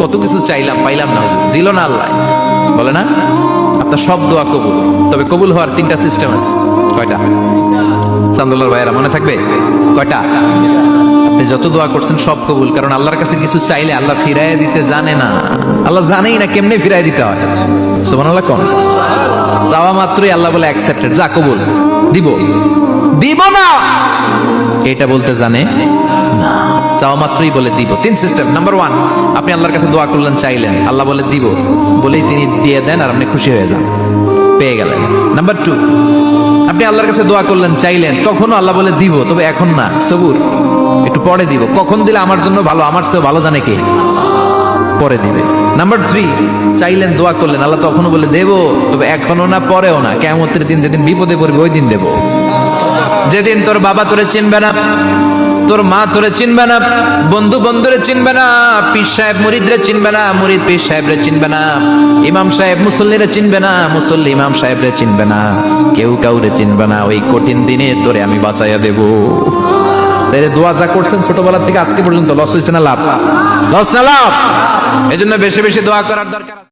কত কিছু চাইলাম, পাইলাম না, দিল না আল্লাহ। বলে না আপনার সব দোয়া কবুল, তবে কবুল হওয়ার 3টা সিস্টেম আছে। কয়টা? চান্দুল্লাহর ভাইয়েরা মনে থাকবে? কয়টা? আপনি যত দোয়া করছেন সব কবুল, কারণ আল্লাহর কাছে কিছু চাইলে আল্লাহ ফিরাইয়া দিতে জানে না। আল্লাহ জানেই না কেমনে ফিরাই দিতে হয়। সুবহানাল্লাহ কোন? চাওয়া মাত্রই আল্লাহ বলে অ্যাকসেপ্টেড, যা কবুল, দিব দিব না এটা বলতে জানে না, চাওয়া মাত্রই বলে দিব। 3 সিস্টেম। নাম্বার 1, আপনি আল্লাহর কাছে দোয়া করলেন, চাইলেন, আল্লাহ বলে দিব, বলেই তিনি দিয়ে দেন আর আপনি খুশি হয়ে যান, পেয়ে গেলেন। নাম্বার 2, আপনি আল্লাহর কাছে দোয়া করলেন, চাইলেন, তখনও আল্লাহ বলে দিব, তবে এখন না, সবুর, একটু পরে দিব, কখন দিলে আমার জন্য ভালো, আমার চেয়ে ভালো জানে কে, পরে দিবে। নাম্বার 3, চাইলেন, দোয়া করলেন, আল্লাহ তখনও বলে দেব, তবে এখনো না, পরেও না, কিয়ামতের দিন যেদিন বিপদে পড়বে ওই দিন দেব। যেদিন তোর বাবা তোরে চিনবে না, তোর মা তোরে চিনবে না, বন্ধু বন্ধুরে চিনবে না, পীর সাহেব মুরিদরে চিনবে না, মুরিদ পীর সাহেবরে চিনবে না, ইমাম সাহেব মুসল্লিরে চিনবে না, মুসল্লি ইমাম সাহেবরে চিনবে না, কেউ কাউরে চিনবে না। ওই কঠিন দিনে তোরে আমি বাঁচাইয়া দেব। দোয়া যা করছেন ছোটবেলা থেকে আজকে পর্যন্ত, লস হয়েছে না লাভ? লস না লাভ? এজন্য বেশি বেশি দোয়া করার দরকার।